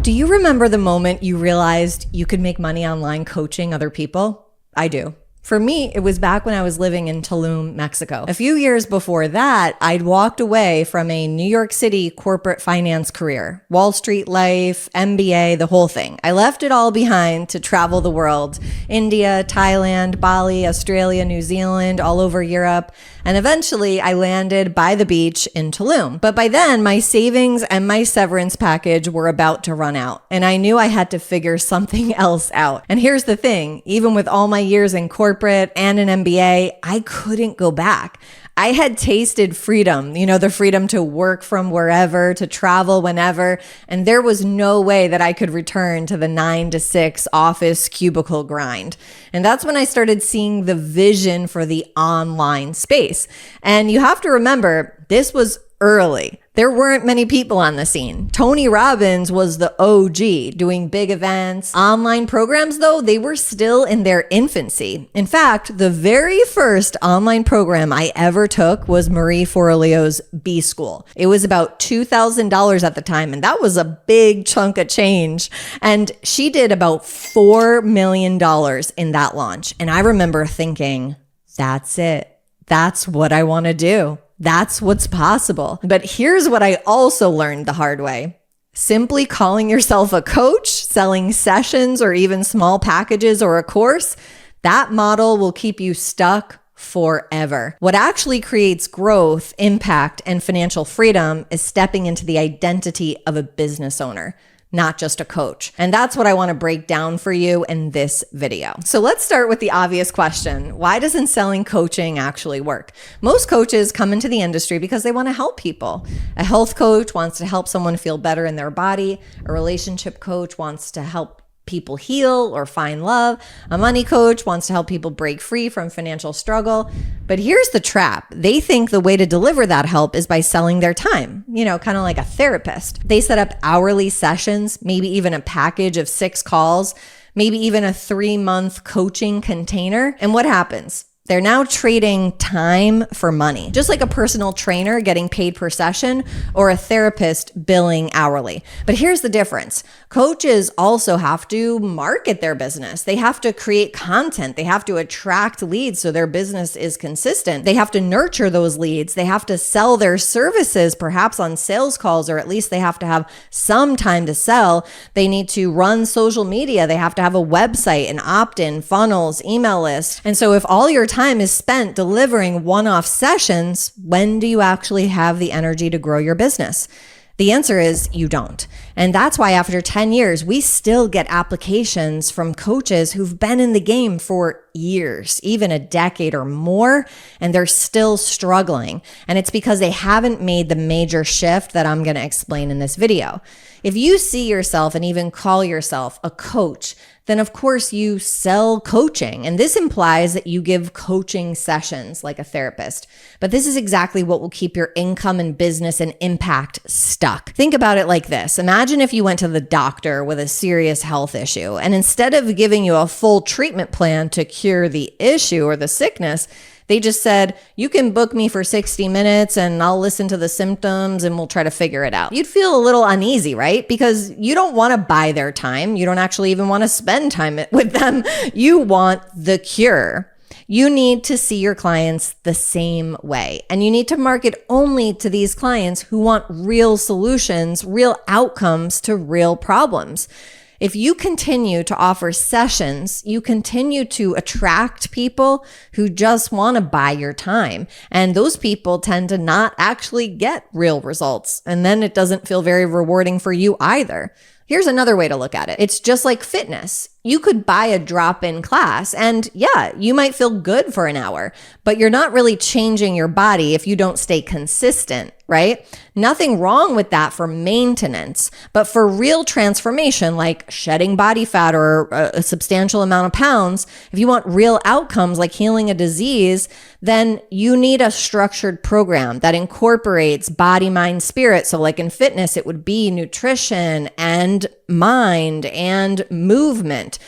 Do you remember the moment you realized you could make money online coaching other people? I do. For me, it was back when I was living in Tulum, Mexico. A few years before that, I'd walked away from a New York City corporate finance career, Wall Street life, MBA, the whole thing. I left it all behind to travel the world, India, Thailand, Bali, Australia, New Zealand, all over Europe. And eventually I landed by the beach in Tulum. But by then, my savings and my severance package were about to run out. And I knew I had to figure something else out. And here's the thing, even with all my years in corporate and an MBA, I couldn't go back. I had tasted freedom, the freedom to work from wherever, to travel whenever, and there was no way that I could return to the 9 to 6 office cubicle grind. And that's when I started seeing the vision for the online space. And you have to remember, this was early. There weren't many people on the scene. Tony Robbins was the OG doing big events. Online programs, though, they were still in their infancy. In fact, the very first online program I ever took was Marie Forleo's B School. It was about $2,000 at the time, and that was a big chunk of change. And she did about $4 million in that launch. And I remember thinking, that's it. That's what I want to do. That's what's possible. But here's what I also learned the hard way. Simply calling yourself a coach, selling sessions or even small packages or a course, that model will keep you stuck forever. What actually creates growth, impact, and financial freedom is stepping into the identity of a business owner, not just a coach. And that's what I want to break down for you in this video. So let's start with the obvious question. Why doesn't selling coaching actually work? Most coaches come into the industry because they want to help people. A health coach wants to help someone feel better in their body. A relationship coach wants to help people heal or find love. A money coach wants to help people break free from financial struggle. But here's the trap. They think the way to deliver that help is by selling their time, kind of like a therapist. They set up hourly sessions, maybe even a package of 6 calls, maybe even a 3-month coaching container. And what happens? They're now trading time for money, just like a personal trainer getting paid per session or a therapist billing hourly. But here's the difference. Coaches also have to market their business. They have to create content. They have to attract leads so their business is consistent. They have to nurture those leads. They have to sell their services, perhaps on sales calls, or at least they have to have some time to sell. They need to run social media. They have to have a website, an opt-in, funnels, email list. And so if all your time is spent delivering one-off sessions, when do you actually have the energy to grow your business? The answer is you don't. And that's why after 10 years, we still get applications from coaches who've been in the game for years, even a decade or more, and they're still struggling. And it's because they haven't made the major shift that I'm going to explain in this video. If you see yourself and even call yourself a coach, then of course you sell coaching. And this implies that you give coaching sessions like a therapist. But this is exactly what will keep your income and business and impact stuck. Think about it like this. Imagine if you went to the doctor with a serious health issue, and instead of giving you a full treatment plan to cure the issue or the sickness, they just said, you can book me for 60 minutes and I'll listen to the symptoms and we'll try to figure it out. You'd feel a little uneasy, right? Because you don't want to buy their time. You don't actually even want to spend time with them. You want the cure. You need to see your clients the same way. And you need to market only to these clients who want real solutions, real outcomes to real problems. If you continue to offer sessions, you continue to attract people who just want to buy your time. And those people tend to not actually get real results. And then it doesn't feel very rewarding for you either. Here's another way to look at it. It's just like fitness. You could buy a drop-in class and you might feel good for an hour, but you're not really changing your body if you don't stay consistent, right? Nothing wrong with that for maintenance, but for real transformation, like shedding body fat or a substantial amount of pounds, if you want real outcomes like healing a disease, then you need a structured program that incorporates body, mind, spirit. So like in fitness, it would be nutrition and mind and movement.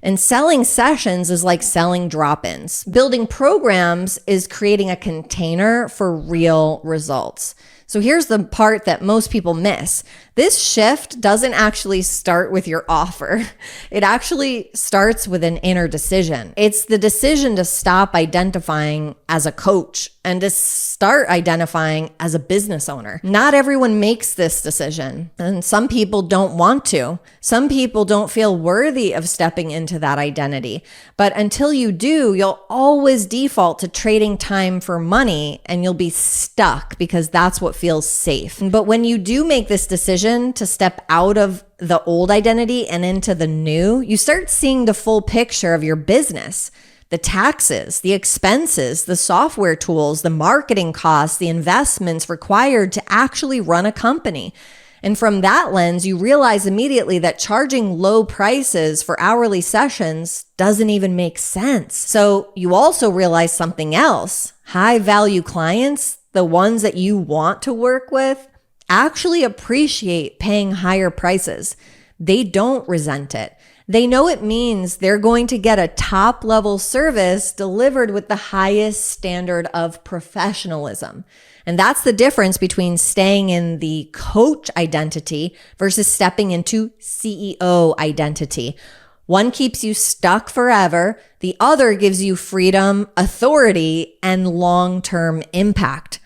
And selling sessions is like selling drop-ins. Building programs is creating a container for real results. So here's the part that most people miss. This shift doesn't actually start with your offer. It actually starts with an inner decision. It's the decision to stop identifying as a coach and to start identifying as a business owner. Not everyone makes this decision, and some people don't want to. Some people don't feel worthy of stepping into that identity. But until you do, you'll always default to trading time for money, and you'll be stuck because that's what feels safe. But when you do make this decision to step out of the old identity and into the new, you start seeing the full picture of your business. The taxes, the expenses, the software tools, the marketing costs, the investments required to actually run a company. And from that lens, you realize immediately that charging low prices for hourly sessions doesn't even make sense. So you also realize something else. High value clients, the ones that you want to work with, actually appreciate paying higher prices. They don't resent it. They know it means they're going to get a top level service delivered with the highest standard of professionalism. And that's the difference between staying in the coach identity versus stepping into CEO identity. One keeps you stuck forever. The other gives you freedom, authority, and long-term impact.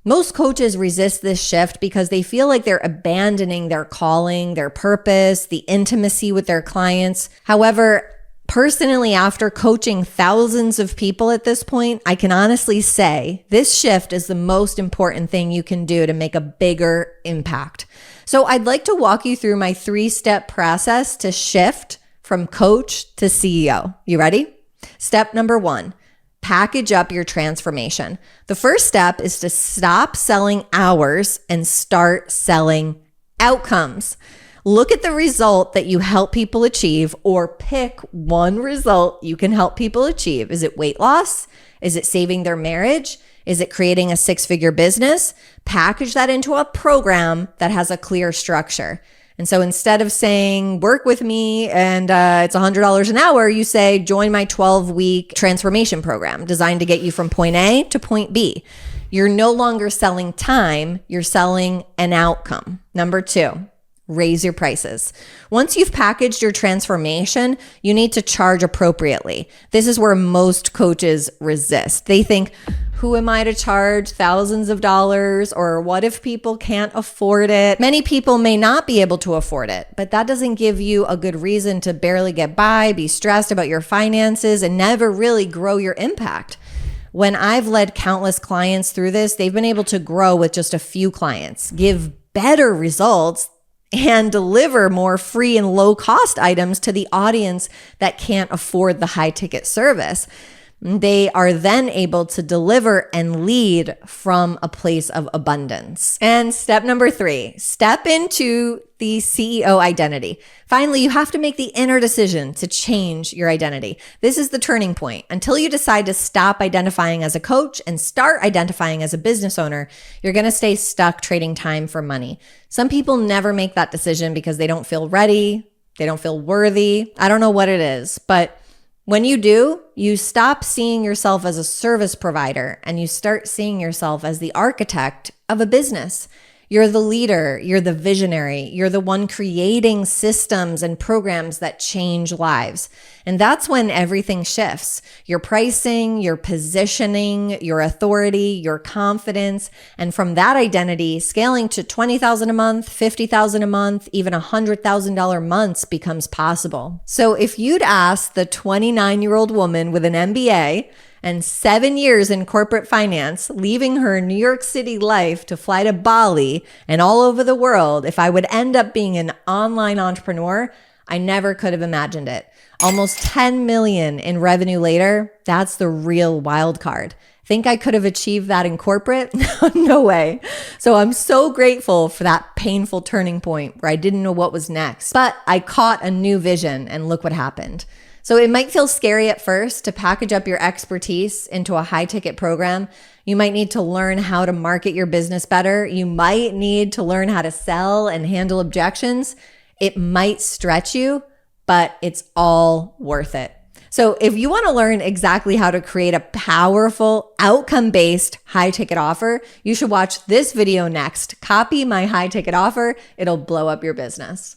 Most coaches resist this shift because they feel like they're abandoning their calling, their purpose, the intimacy with their clients. However, personally, after coaching thousands of people at this point, I can honestly say this shift is the most important thing you can do to make a bigger impact. So I'd like to walk you through my 3-step process to shift from coach to CEO. You ready? Step number 1. Package up your transformation. The first step is to stop selling hours and start selling outcomes. Look at the result that you help people achieve, or pick one result you can help people achieve. Is it weight loss? Is it saving their marriage? Is it creating a 6-figure business? Package that into a program that has a clear structure. And so instead of saying, work with me and it's $100 an hour, you say, join my 12-week transformation program designed to get you from point A to point B. You're no longer selling time, you're selling an outcome. Number 2, raise your prices. Once you've packaged your transformation, you need to charge appropriately. This is where most coaches resist. They think, who am I to charge thousands of dollars? Or what if people can't afford it? Many people may not be able to afford it, but that doesn't give you a good reason to barely get by, be stressed about your finances, and never really grow your impact. When I've led countless clients through this, they've been able to grow with just a few clients, give better results, and deliver more free and low cost items to the audience that can't afford the high ticket service. They are then able to deliver and lead from a place of abundance. And step number 3, step into the CEO identity. Finally, you have to make the inner decision to change your identity. This is the turning point. Until you decide to stop identifying as a coach and start identifying as a business owner, you're going to stay stuck trading time for money. Some people never make that decision because they don't feel ready. They don't feel worthy. I don't know what it is, but when you do, you stop seeing yourself as a service provider and you start seeing yourself as the architect of a business. You're the leader, you're the visionary, you're the one creating systems and programs that change lives. And that's when everything shifts. Your pricing, your positioning, your authority, your confidence, and from that identity, scaling to $20,000 a month, $50,000 a month, even $100,000 months becomes possible. So if you'd ask the 29-year-old woman with an MBA and 7 years in corporate finance, leaving her New York City life to fly to Bali and all over the world, if I would end up being an online entrepreneur, I never could have imagined it. Almost 10 million in revenue later, that's the real wild card. Think I could have achieved that in corporate? No way. So I'm so grateful for that painful turning point where I didn't know what was next, but I caught a new vision and look what happened. So it might feel scary at first to package up your expertise into a high ticket program. You might need to learn how to market your business better. You might need to learn how to sell and handle objections. It might stretch you, but it's all worth it. So if you want to learn exactly how to create a powerful outcome-based high ticket offer, you should watch this video next. Copy my high ticket offer. It'll blow up your business.